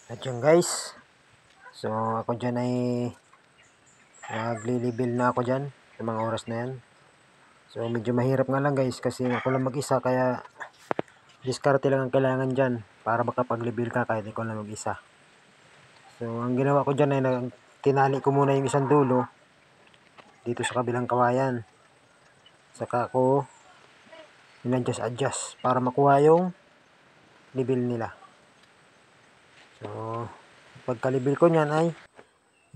At yun guys, so ako dyan ay nagli-level na ako dyan sa mga oras na yan. So medyo mahirap nga lang guys kasi ako lang mag-isa, kaya diskarte lang ang kailangan dyan para makapag-level ka kahit ikaw lang mag-isa. So ang ginawa ko dyan ay tinali ko muna yung isang dulo dito sa kabilang kawayan. Saka ako in-adjust para makuha yung level nila. So pagka-level ko nyan ay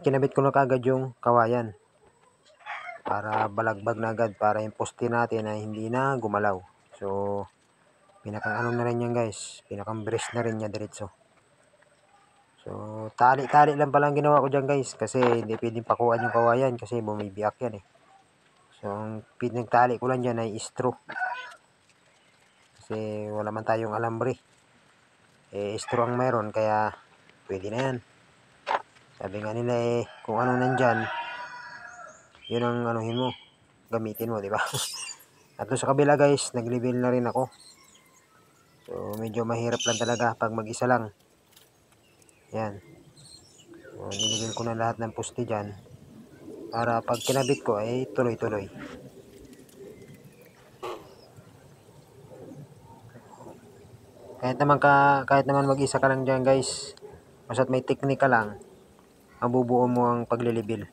kinabit ko na kagad yung kawayan para balagbag na agad, para yung poste natin ay hindi na gumalaw. So pinakang ano na rin yan guys, pinakang brace na rin niya diretso. So tali-tali lang pala ang ginawa ko dyan guys, kasi hindi pwedeng pakuan yung kawayan kasi bumibiyak yan eh. So ang pinagtali ko lang dyan ay straw, kasi wala man tayong alambre, straw ang mayroon, kaya pwede na yan. Sabi nga nila kung ano nandyan, yun ang anuhin mo, gamitin mo, di ba? At doon sa kabila guys, nag-level na rin ako. So medyo mahirap lang talaga pag mag-isa lang. Yan. So nilagyan ko na lahat ng poste dyan para pag kinabit ko ay tuloy-tuloy. Kahit naman mag-isa ka lang dyan guys, basta't may teknika lang, mabubuo mo ang paglilibil.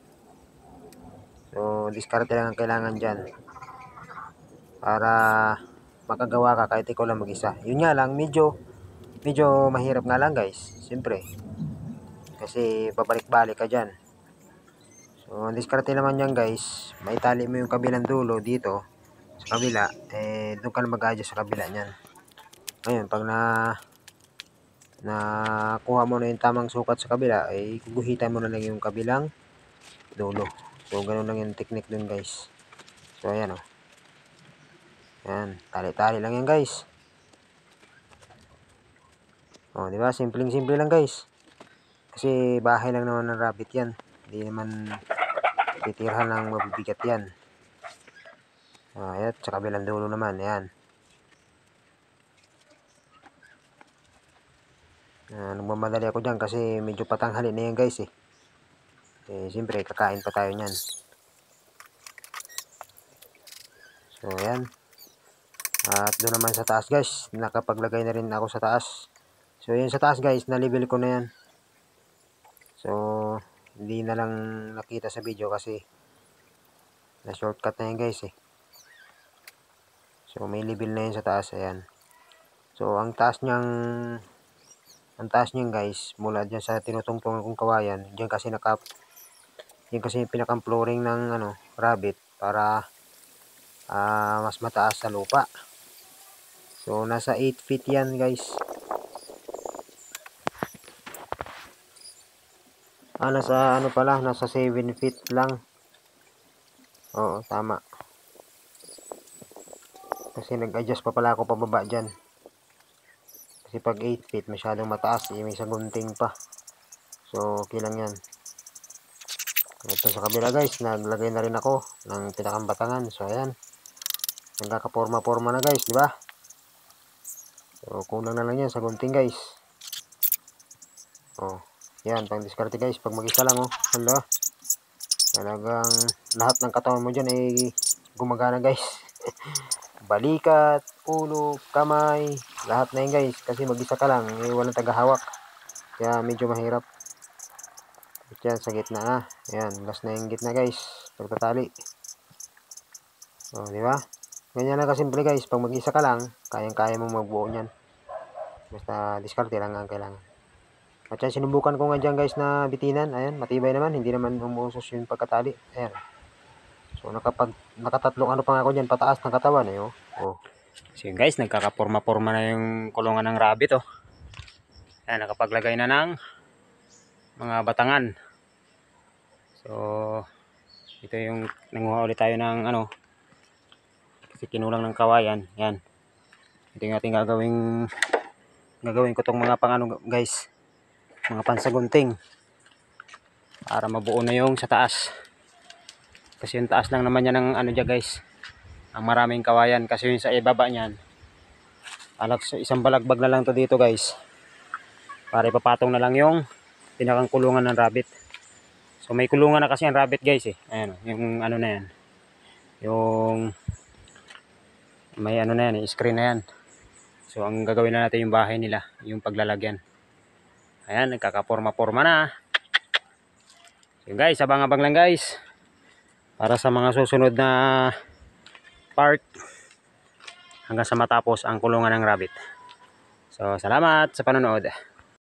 So diskarte lang ang kailangan dyan para makagawa ka kahit ikaw lang mag-isa. Yun nga lang, medyo mahirap nga lang guys, siyempre, kasi babalik-balik ka dyan. So ang diskarte naman dyan guys, may tali mo yung kabilang dulo dito sa kabila, doon ka na mag-adjust sa kabila nyan. Ngayon pag nakuha mo na yung tamang sukat sa kabila, ay guguhitan mo na lang yung kabilang dulo. So ganun lang yung technique dun guys. So ayan o, yan, tali-tali lang yan guys. O diba, simpleng-simple lang guys, kasi bahay lang naman ng rabbit yan, hindi naman titirhan ng mabibigat yan. Ayan, sa kabilang dulo naman, ayan. Nagmamadali ako dyan kasi medyo patanghali na yan guys eh. Siyempre kakain pa tayo nyan. So ayan. At doon naman sa taas guys, nakapaglagay na rin ako sa taas. So yun sa taas guys, na-level ko na yan. So hindi na lang nakita sa video kasi na shortcut na yan guys eh. So may level na yan sa taas, ayan. So ang taas niyang guys, mula dyan sa tinutungtungan kong kawayan, dyan kasi yung pinakang flooring ng rabbit para mas mataas sa lupa. So nasa 8 feet yan guys. Nasa nasa 7 feet lang. Oo, tama. Kasi nag-adjust pa pala ako pababa dyan. Kasi pag 8 feet masyadong mataas, may sagunting pa. So okay lang yan. Ito sa kabila guys, naglagay na rin ako ng pinakang batangan. So ayan, nagkakaporma-porma na guys, di ba? So kulang na lang yan sa gunting guys. Oh, yan, pang diskarte guys pag mag-isa lang oh. Hala, talagang lahat ng katawan mo dyan ay gumagana guys. Balikat, ulo, kamay, lahat na yun guys, kasi mag-isa ka lang, walang tagahawak, kaya medyo mahirap. At yan sa gitna ayan, last na yung gitna guys, pagtatali. Di ba? Ganyan lang kasimple guys, pag mag-isa ka lang, kayang-kaya mong magbuo niyan. Basta diskarte lang ang kailangan. At yan, sinubukan ko nga dyan guys na bitinan, ayan, matibay naman, hindi naman umuusos yung pagkatali, ayan. So nakatatlong pa nga ako dyan pataas ng katawan eh. So yun guys, nagkakaporma-porma na yung kulungan ng rabbit oh. Ayan, nakapaglagay na ng mga batangan. So ito yung nanguha ulit tayo ng kasi kinulang ng kawayan. Yan, ito yung ating gagawin ko tong mga guys, mga pansagunting para mabuo na yung sa taas. Kasi yung taas lang naman yan ng dyan guys, ang maraming kawayan, kasi yung sa ibaba niyan isang balagbag na lang to dito guys. para ipapatong na lang yung pinakang kulungan ng rabbit. So may kulungan na kasi ang rabbit guys eh. Ayan, yung ano na yan. Yung may ano na yan, screen na yan. So ang gagawin na natin yung bahay nila, yung paglalagyan. Ayan, nagkakaporma-porma na. So guys, abang-abang lang guys. Para sa mga susunod na part hanggang sa matapos ang kulungan ng rabbit. So salamat sa panonood.